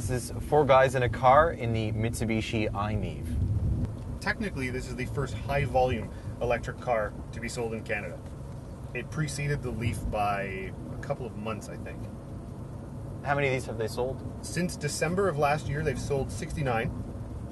This is 4 guys in a car in the Mitsubishi i-MiEV. Technically, this is the first high-volume electric car to be sold in Canada. It preceded the Leaf by a couple of months, I think. How many of these have they sold? Since December of last year, they've sold 69.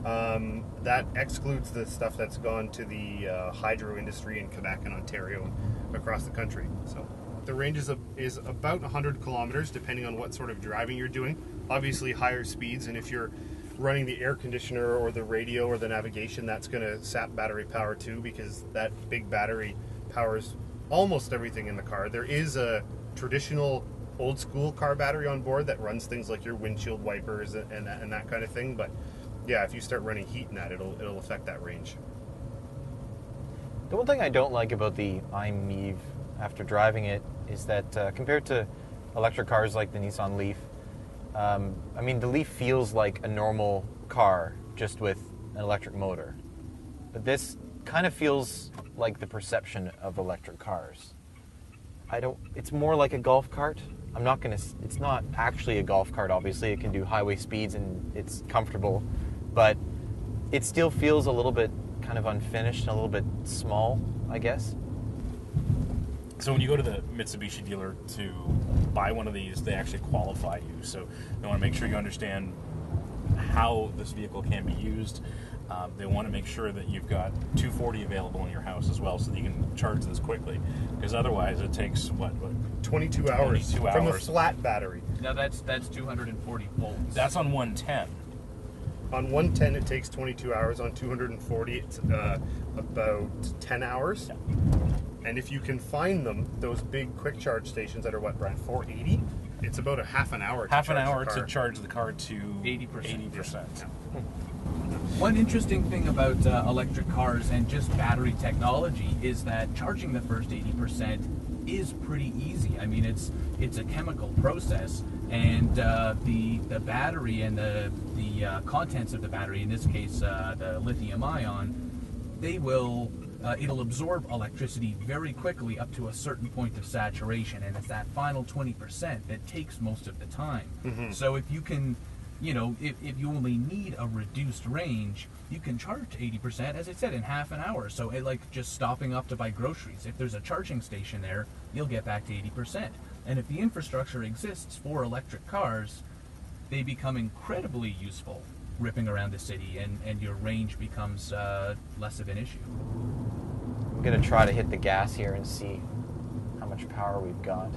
That excludes the stuff that's gone to the hydro industry in Quebec and Ontario and across the country. So the range is about 100 kilometers, depending on what sort of driving you're doing. Obviously, higher speeds, and if you're running the air conditioner or the radio or the navigation, that's going to sap battery power too, because that big battery powers almost everything in the car. There is a traditional old school car battery on board that runs things like your windshield wipers and that kind of thing, but yeah, if you start running heat in that, it'll affect that range. The one thing I don't like about the i-MiEV after driving it is that compared to electric cars like the Nissan Leaf, I mean, the Leaf feels like a normal car just with an electric motor. But this kind of feels like the perception of electric cars. It's more like a golf cart. It's not actually a golf cart, obviously. It can do highway speeds and it's comfortable. But it still feels a little bit kind of unfinished and a little bit small, I guess. So when you go to the Mitsubishi dealer to buy one of these, they actually qualify you. So they want to make sure you understand how this vehicle can be used. They want to make sure that you've got 240 available in your house as well, so that you can charge this quickly. Because otherwise, it takes 22 hours from a flat battery. Now that's 240 volts. That's on 110. On 110, it takes 22 hours. On 240, it's about 10 hours. Yeah. And if you can find them, those big quick charge stations that are what, Brian, 480? It's about a half an hour to charge the car to 80%. Yeah. One interesting thing about electric cars and just battery technology is that charging the first 80% is pretty easy. I mean, it's a chemical process, and the battery and the contents of the battery, in this case the lithium ion, it'll absorb electricity very quickly up to a certain point of saturation, and it's that final 20% that takes most of the time. Mm-hmm. So if you can, if you only need a reduced range, you can charge 80%, as I said, in half an hour. So like just stopping off to buy groceries, if there's a charging station there, you'll get back to 80%. And if the infrastructure exists for electric cars, they become incredibly useful ripping around the city, and your range becomes less of an issue. I'm going to try to hit the gas here and see how much power we've got.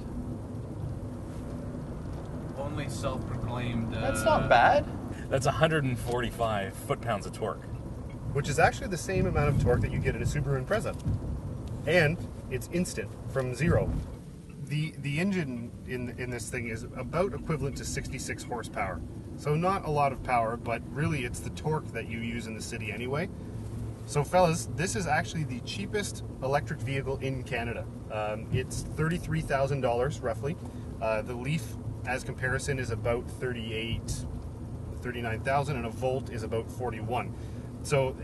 Only self-proclaimed... That's not bad. That's 145 foot-pounds of torque. Which is actually the same amount of torque that you get in a Subaru Impreza. And it's instant, from zero. The engine in this thing is about equivalent to 66 horsepower. So not a lot of power, but really it's the torque that you use in the city anyway. So fellas, this is actually the cheapest electric vehicle in Canada. It's $33,000 roughly. The Leaf, as comparison, is about 39,000, and a Volt is about 41. So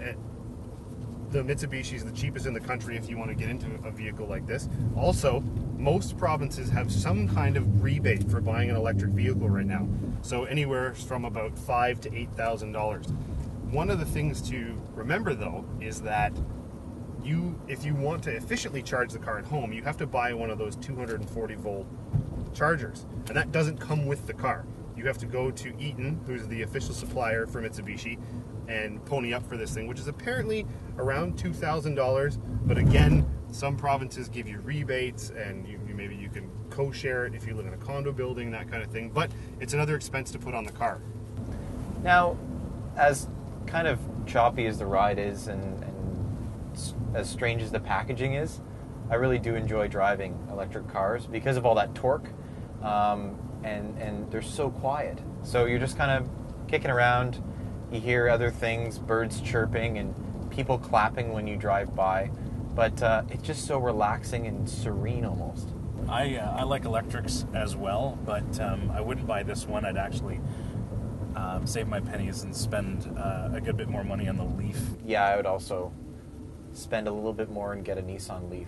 the Mitsubishi is the cheapest in the country if you want to get into a vehicle like this. Also, most provinces have some kind of rebate for buying an electric vehicle right now. So anywhere from about $5,000 to $8,000. One of the things to remember, though, is that if you want to efficiently charge the car at home, you have to buy one of those 240 volt chargers, and that doesn't come with the car. You have to go to Eaton, who's the official supplier for Mitsubishi, and pony up for this thing, which is apparently around $2,000. But again, some provinces give you rebates, and maybe you can co-share it if you live in a condo building, that kind of thing. But it's another expense to put on the car. Now, as kind of choppy as the ride is and as strange as the packaging is, I really do enjoy driving electric cars because of all that torque, and they're so quiet. So you're just kind of kicking around, you hear other things, birds chirping and people clapping when you drive by, but it's just so relaxing and serene almost. I like electrics as well, but I wouldn't buy this one. I'd actually save my pennies and spend a good bit more money on the Leaf. Yeah, I would also spend a little bit more and get a Nissan Leaf.